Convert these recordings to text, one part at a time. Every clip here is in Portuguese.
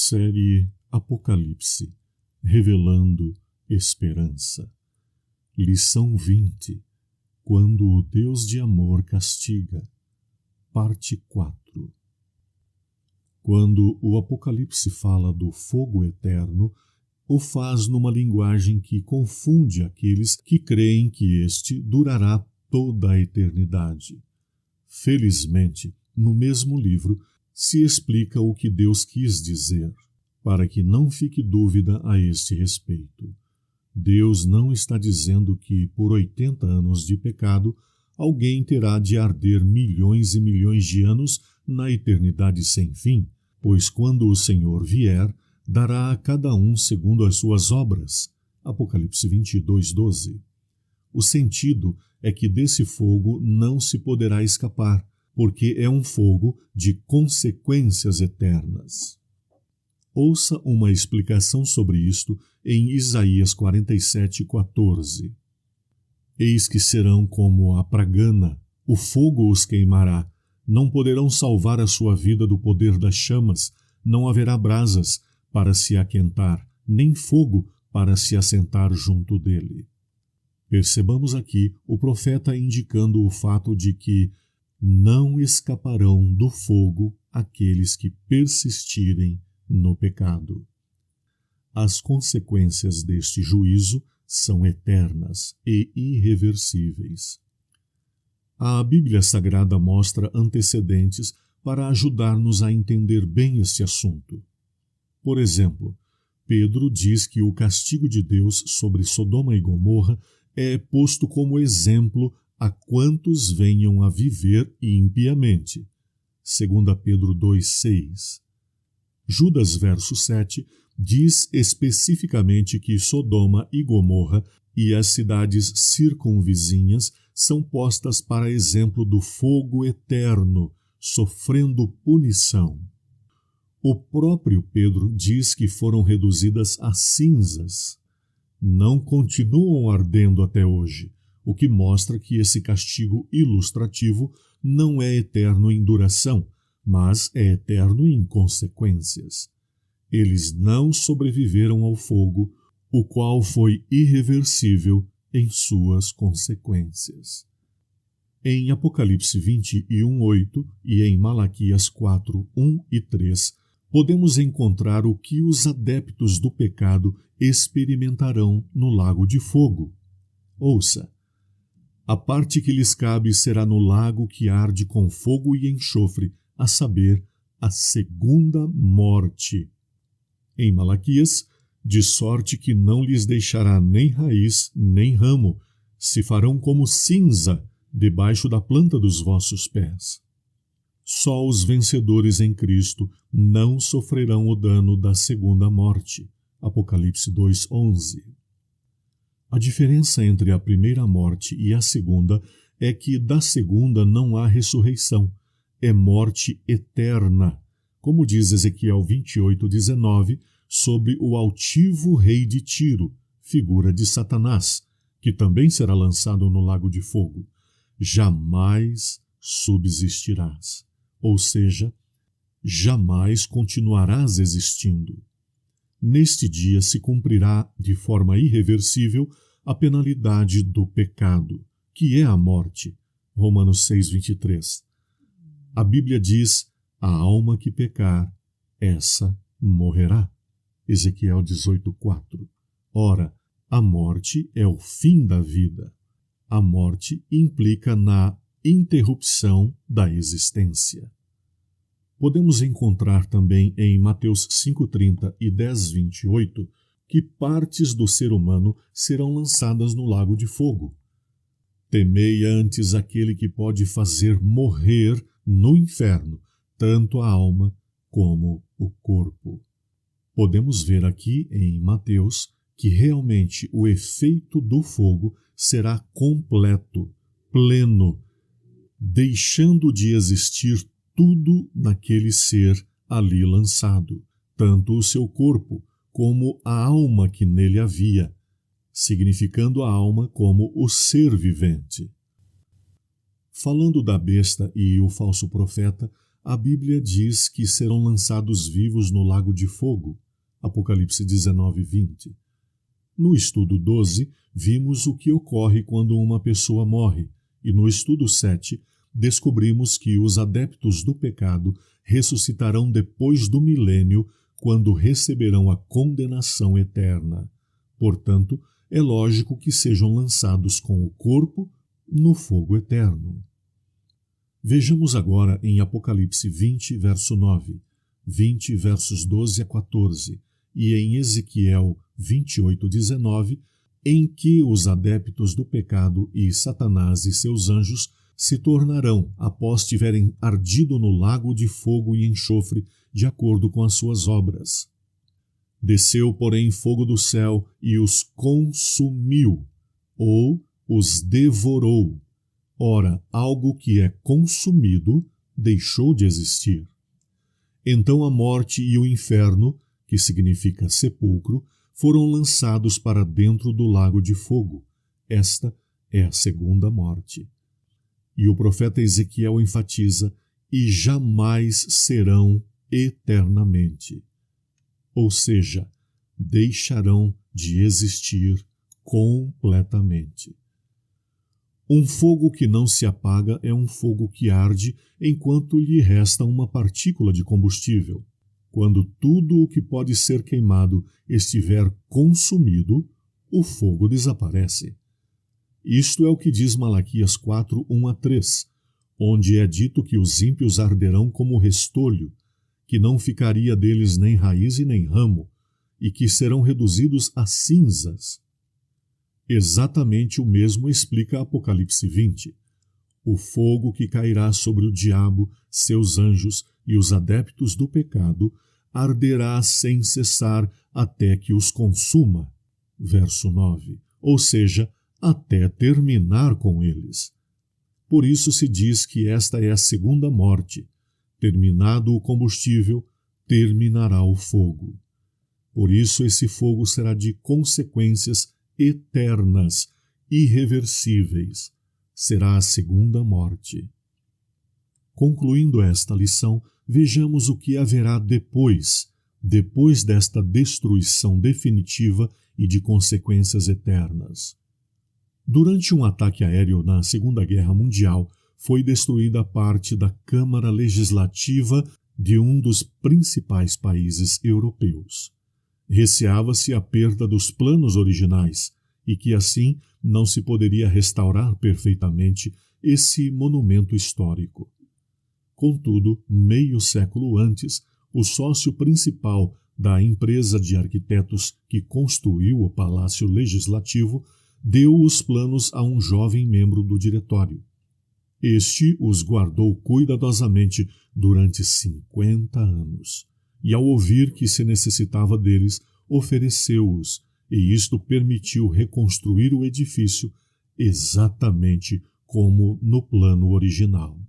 Série Apocalipse, Revelando Esperança. Lição 20. Quando o Deus de amor castiga. Parte 4. Quando o Apocalipse fala do fogo eterno, o faz numa linguagem que confunde aqueles que creem que este durará toda a eternidade. Felizmente, no mesmo livro, se explica o que Deus quis dizer, para que não fique dúvida a este respeito. Deus não está dizendo que, por 80 anos de pecado, alguém terá de arder milhões e milhões de anos na eternidade sem fim, pois quando o Senhor vier, dará a cada um segundo as suas obras. Apocalipse 22:12. O sentido é que desse fogo não se poderá escapar, porque é um fogo de consequências eternas. Ouça uma explicação sobre isto em Isaías 47:14. Eis que serão como a pragana, o fogo os queimará, não poderão salvar a sua vida do poder das chamas, não haverá brasas para se aquentar, nem fogo para se assentar junto dele. Percebamos aqui o profeta indicando o fato de que não escaparão do fogo aqueles que persistirem no pecado. As consequências deste juízo são eternas e irreversíveis. A Bíblia Sagrada mostra antecedentes para ajudar-nos a entender bem este assunto. Por exemplo, Pedro diz que o castigo de Deus sobre Sodoma e Gomorra é posto como exemplo a quantos venham a viver impiamente. 2 Pedro 2:6. Judas, verso 7, diz especificamente que Sodoma e Gomorra e as cidades circunvizinhas são postas para exemplo do fogo eterno, sofrendo punição. O próprio Pedro diz que foram reduzidas a cinzas. Não continuam ardendo até hoje, o que mostra que esse castigo ilustrativo não é eterno em duração, mas é eterno em consequências. Eles não sobreviveram ao fogo, o qual foi irreversível em suas consequências. Em Apocalipse 21:8 e em Malaquias 4:1 e 3, podemos encontrar o que os adeptos do pecado experimentarão no lago de fogo. Ouça: a parte que lhes cabe será no lago que arde com fogo e enxofre, a saber, a segunda morte. Em Malaquias, de sorte que não lhes deixará nem raiz, nem ramo, se farão como cinza debaixo da planta dos vossos pés. Só os vencedores em Cristo não sofrerão o dano da segunda morte. Apocalipse 2:11. A diferença entre a primeira morte e a segunda é que da segunda não há ressurreição, é morte eterna, como diz Ezequiel 28:19, sobre o altivo rei de Tiro, figura de Satanás, que também será lançado no lago de fogo. Jamais subsistirás, ou seja, jamais continuarás existindo. Neste dia se cumprirá de forma irreversível a penalidade do pecado, que é a morte. Romanos 6:23. A Bíblia diz: a alma que pecar, essa morrerá. Ezequiel 18:4. Ora, a morte é o fim da vida. A morte implica na interrupção da existência. Podemos encontrar também em Mateus 5:30 e 10:28 que partes do ser humano serão lançadas no lago de fogo. Temei antes aquele que pode fazer morrer no inferno tanto a alma como o corpo. Podemos ver aqui em Mateus que realmente o efeito do fogo será completo, pleno, deixando de existir tudo naquele ser ali lançado, tanto o seu corpo como a alma que nele havia, significando a alma como o ser vivente. Falando da besta e o falso profeta, a Bíblia diz que serão lançados vivos no lago de fogo. Apocalipse 19:20. No estudo 12, vimos o que ocorre quando uma pessoa morre, e no estudo 7, descobrimos que os adeptos do pecado ressuscitarão depois do milênio, quando receberão a condenação eterna. Portanto, é lógico que sejam lançados com o corpo no fogo eterno. Vejamos agora em Apocalipse 20, verso 9, 20, versos 12 a 14, e em Ezequiel 28, 19, em que os adeptos do pecado e Satanás e seus anjos se tornarão após tiverem ardido no lago de fogo e enxofre, de acordo com as suas obras. Desceu, porém, fogo do céu e os consumiu, ou os devorou. Ora, algo que é consumido deixou de existir. Então a morte e o inferno, que significa sepulcro, foram lançados para dentro do lago de fogo. Esta é a segunda morte. E o profeta Ezequiel enfatiza: e jamais serão eternamente. Ou seja, deixarão de existir completamente. Um fogo que não se apaga é um fogo que arde enquanto lhe resta uma partícula de combustível. Quando tudo o que pode ser queimado estiver consumido, o fogo desaparece. Isto é o que diz Malaquias 4, 1 a 3, onde é dito que os ímpios arderão como restolho, que não ficaria deles nem raiz e nem ramo, e que serão reduzidos a cinzas. Exatamente o mesmo explica Apocalipse 20. O fogo que cairá sobre o diabo, seus anjos e os adeptos do pecado arderá sem cessar até que os consuma. Verso 9. Ou seja, até terminar com eles. Por isso se diz que esta é a segunda morte. Terminado o combustível, terminará o fogo. Por isso esse fogo será de consequências eternas, irreversíveis. Será a segunda morte. Concluindo esta lição, vejamos o que haverá depois desta destruição definitiva e de consequências eternas. Durante um ataque aéreo na Segunda Guerra Mundial, foi destruída parte da Câmara Legislativa de um dos principais países europeus. Receava-se a perda dos planos originais e que assim não se poderia restaurar perfeitamente esse monumento histórico. Contudo, meio século antes, o sócio principal da empresa de arquitetos que construiu o Palácio Legislativo deu os planos a um jovem membro do diretório. Este os guardou cuidadosamente durante 50 anos, e ao ouvir que se necessitava deles, ofereceu-os, e isto permitiu reconstruir o edifício exatamente como no plano original.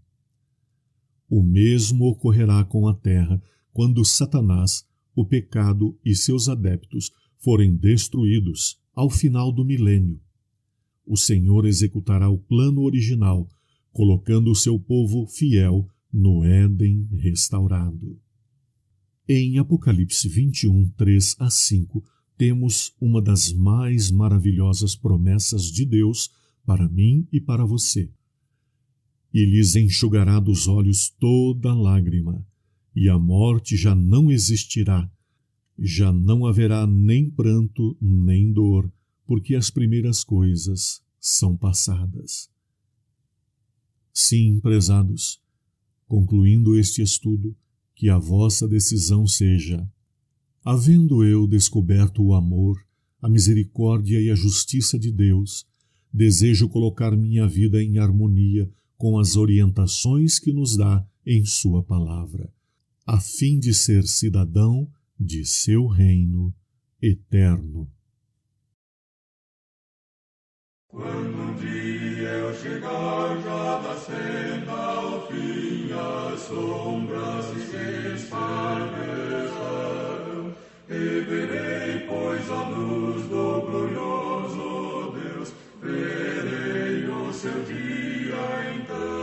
O mesmo ocorrerá com a terra quando Satanás, o pecado e seus adeptos forem destruídos ao final do milênio. O Senhor executará o plano original, colocando o seu povo fiel no Éden restaurado. Em Apocalipse 21, 3 a 5, temos uma das mais maravilhosas promessas de Deus para mim e para você. E lhes enxugará dos olhos toda lágrima, e a morte já não existirá, já não haverá nem pranto, nem dor, porque as primeiras coisas são passadas. Sim, prezados, concluindo este estudo, que a vossa decisão seja: havendo eu descoberto o amor, a misericórdia e a justiça de Deus, desejo colocar minha vida em harmonia com as orientações que nos dá em sua palavra, a fim de ser cidadão de seu reino eterno. Quando um dia eu chegar já da senda ao fim, as sombras se espardecerão, e verei, pois, a luz do glorioso Deus, verei o seu dia então.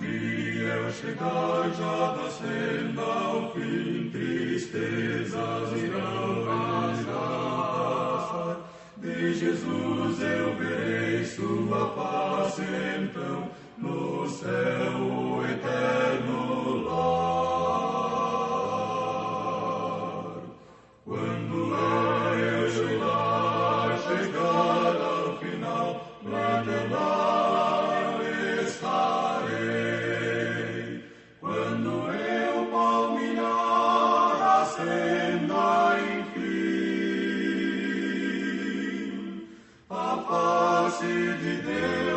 dia eu chegar já da senda ao fim, tristezas irão passar. De Jesus eu verei sua face, então, no céu o eterno lar. Quando eu chegar ao final, lá eu estarei. Quando eu palmilhar a senda, enfim, a face de Deus